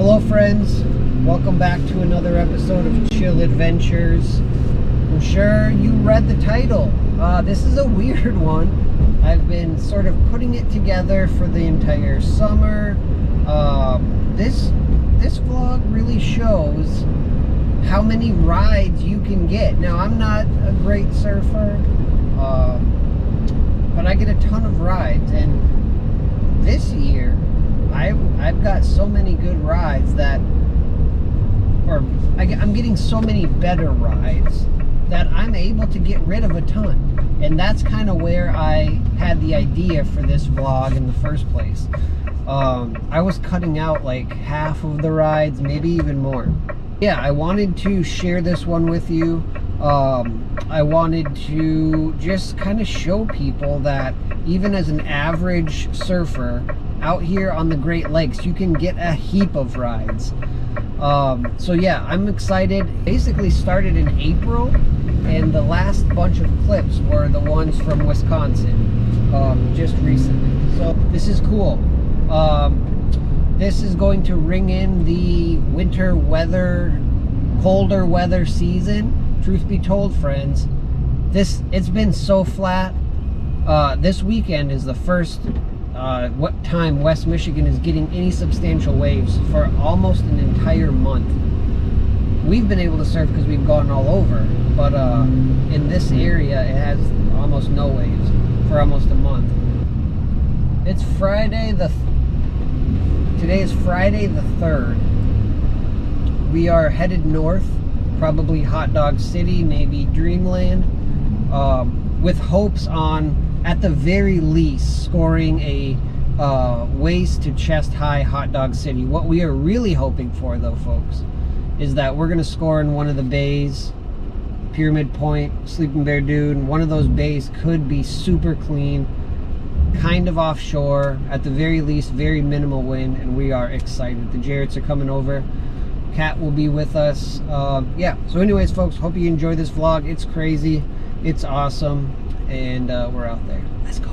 Hello friends, welcome back to another episode of Chill Adventures. I'm sure you read the title. This is a weird one. I've been sort of putting it together for the entire summer. This vlog really shows how many rides you can get. Now, I'm not a great surfer, but I get a ton of rides, and this year I've got so many good rides that, I'm getting so many better rides that I'm able to get rid of a ton. And that's kind of where I had the idea for this vlog in the first place. I was cutting out like half of the rides, maybe even more. Yeah, I wanted to share this one with you. I wanted to just kind of show people that even as an average surfer out here on the Great Lakes, you can get a heap of rides. So yeah, I'm excited. Basically started in April, and the last bunch of clips were the ones from Wisconsin, just recently. So this is cool. This is going to ring in the winter weather, colder weather season. Truth be told, friends, it's been so flat. This weekend is the first time West Michigan is getting any substantial waves for almost an entire month. We've been able to surf because we've gone all over, but in this area it has almost no waves for almost a month. It's Friday today is Friday the 3rd. We are headed north, probably Hot Dog City, maybe Dreamland, with hopes on, at the very least, scoring a waist to chest high Hot Dog City. What we are really hoping for, though, folks, is that we're going to score in one of the bays. Pyramid Point, Sleeping Bear Dune, one of those bays could be super clean, kind of offshore, at the very least, very minimal wind, and we are excited. The Jarretts are coming over. Kat will be with us. Yeah, so anyways, folks, hope you enjoy this vlog. It's crazy, it's awesome, and we're out there. Let's go.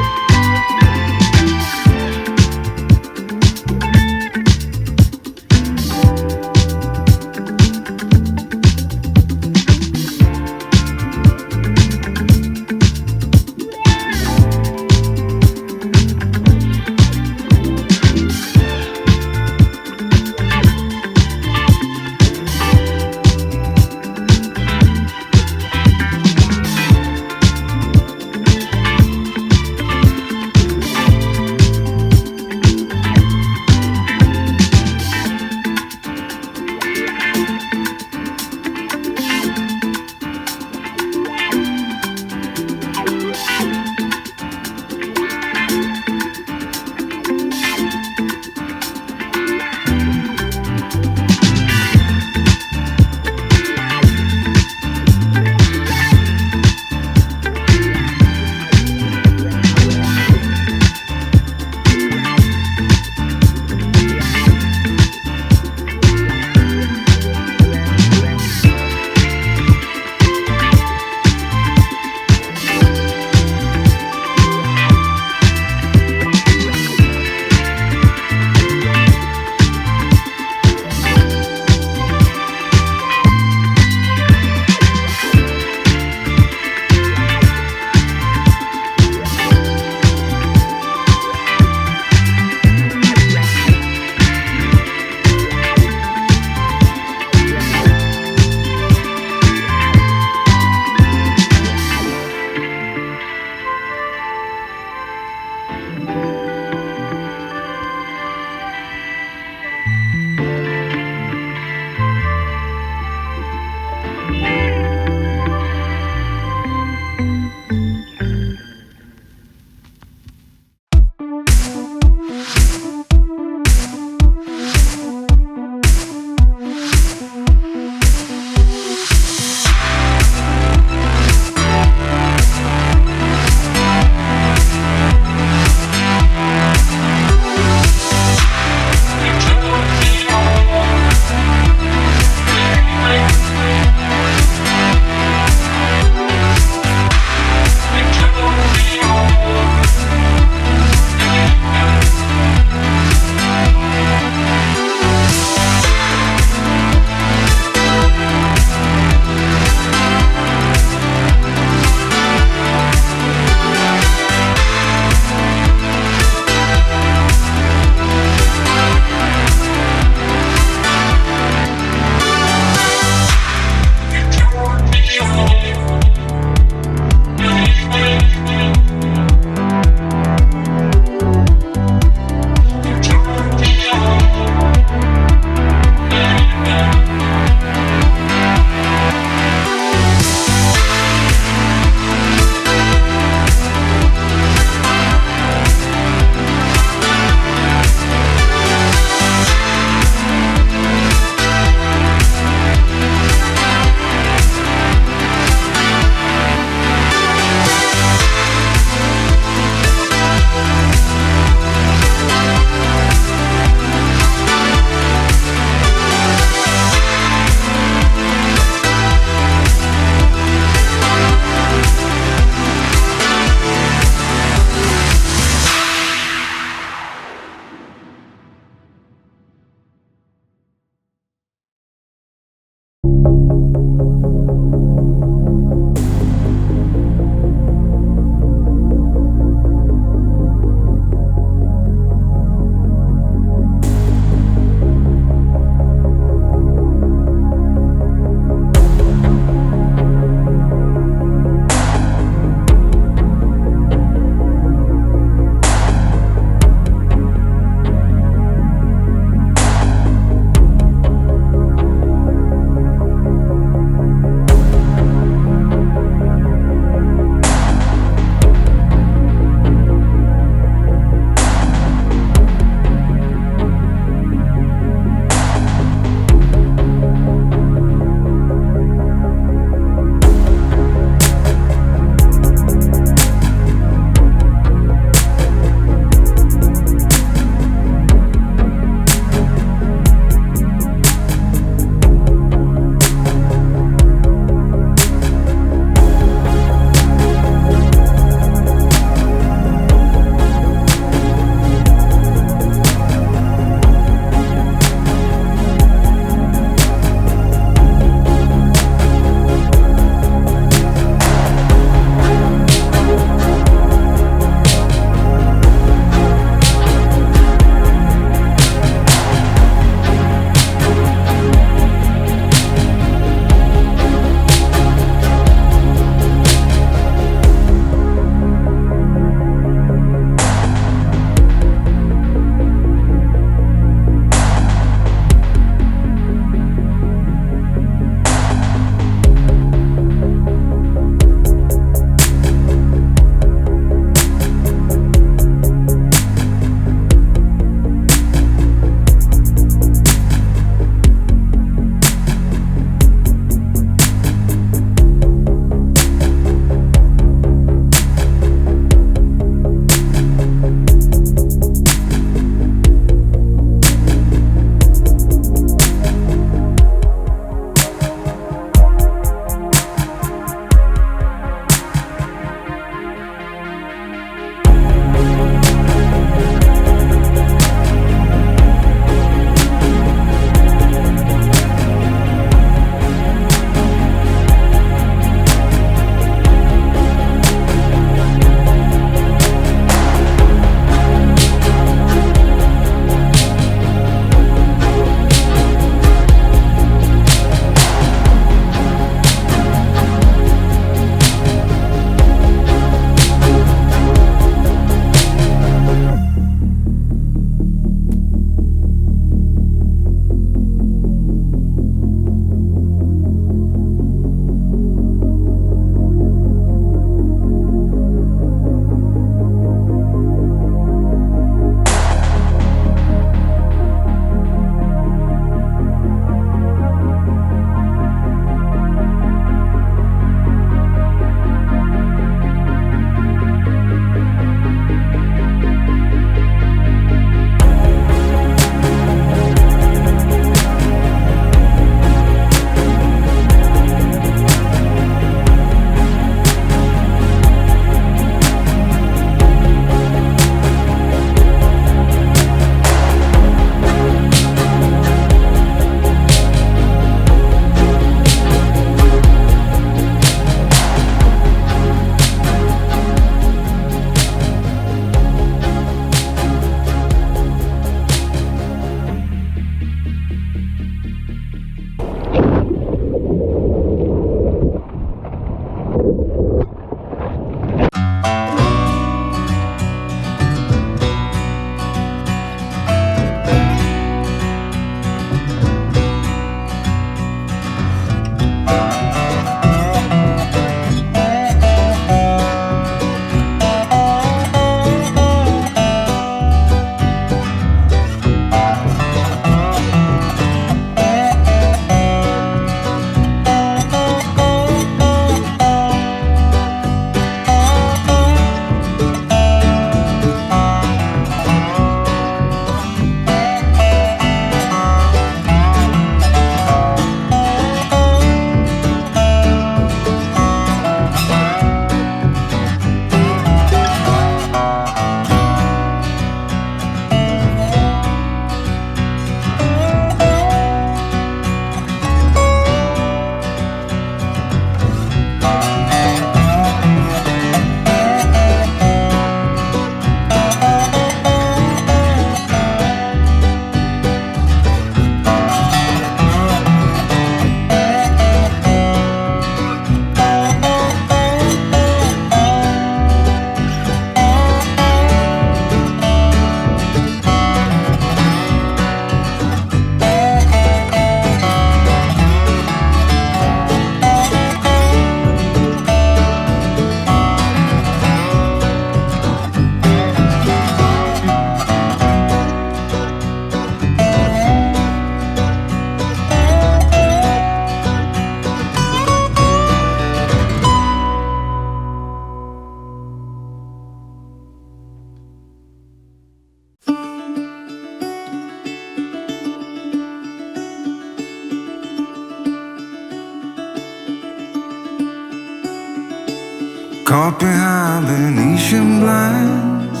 Caught behind Venetian blinds,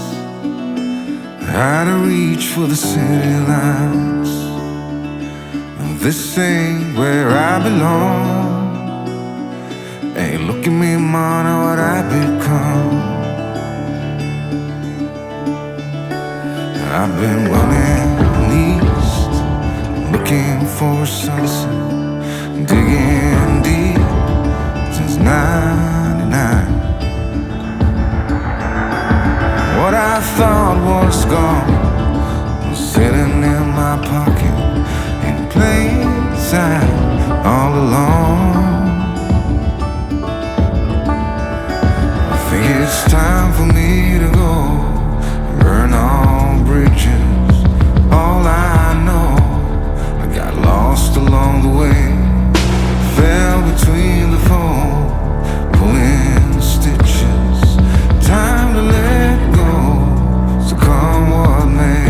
out of reach for the city lights. This ain't where I belong. Hey, look at me, man, what I've become. I've been running east, looking for a sunset, digging deep since '99. What I thought was gone was sitting in my pocket in plain sight all along. I think it's time for me to go, burn all bridges. All I know, I got lost along the way, fell between the foam, pulling stitches. Time to let go, so come what may.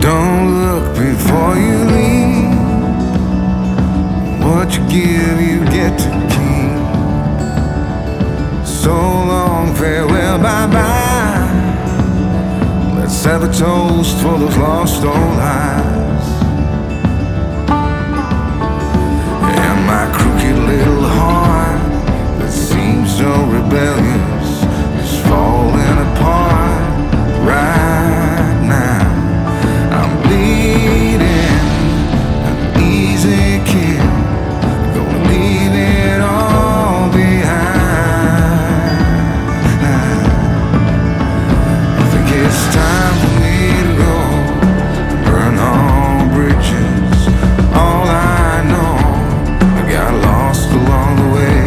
Don't look before you leave. What you give, you get to keep. So long, farewell, bye-bye. Let's have a toast for those lost old lives. And my crooked little heart that seems so rebellious is falling apart right now. I'm bleeding, an easy kill, gonna leave it all behind. I think it's time for me to go, burn all bridges. All I know, I got lost along the way,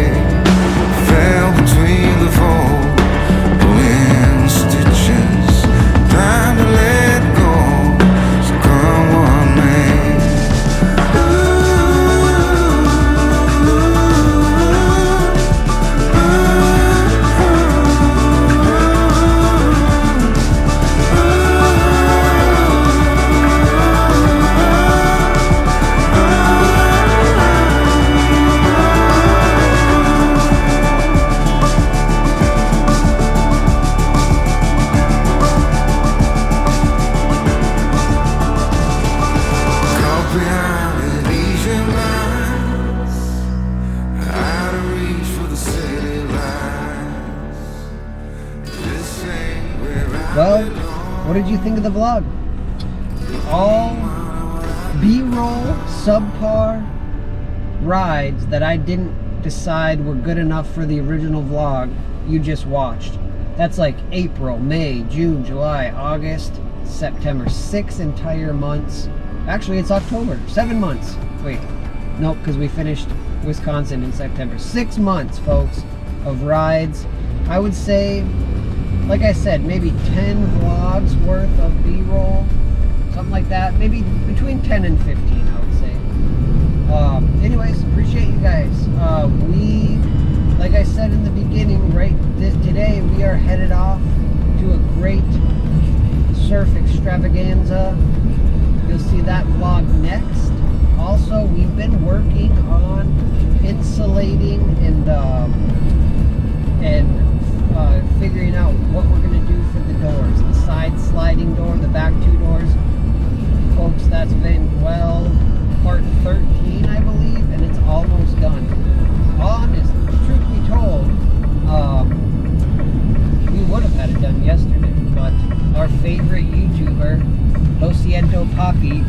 fell between the fold, pulling stitches. Time to let go, so come what may. Caught behind Venetian blinds, out of reach for the city lights. This ain't where I Well, belong. what did you think of the vlog? All B-roll, subpar rides that I didn't decide were good enough for the original vlog you just watched. That's like April, May, June, July, August, September. 6 entire months. Actually, it's October. 7 months. Wait. Nope, because we finished Wisconsin in September. 6 months, folks, of rides. I would say, like I said, maybe 10 vlogs worth of B-roll. Something like that. Maybe between 10 and 15, I would say. Anyways, appreciate you guys. Like I said in the beginning, today we are headed off to a great surf extravaganza. You'll see that vlog next. Also, we've been working on insulating and figuring out what we're going to do for the doors. The side sliding door, the back 2 doors. Folks, that's been, well, part 13, I believe, and it's almost done. Honest, truth be told, we would have had it done yesterday, but our favorite YouTuber, Lo Siento Papi,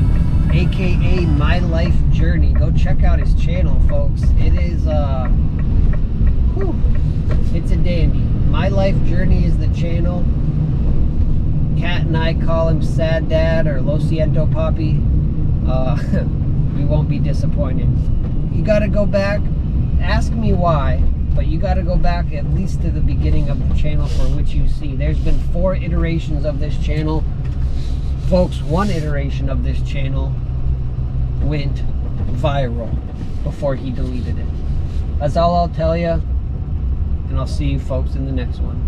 aka My Life Journey, go check out his channel, folks. It is, it's a dandy. My Life Journey is the channel. Kat and I call him Sad Dad or Lo Siento Papi. We won't be disappointed. You gotta go back, ask me why, but you gotta go back at least to the beginning of the channel for which you see. There's been 4 iterations of this channel. Folks, 1 iteration of this channel went viral before he deleted it. That's all I'll tell you, and I'll see you folks in the next one.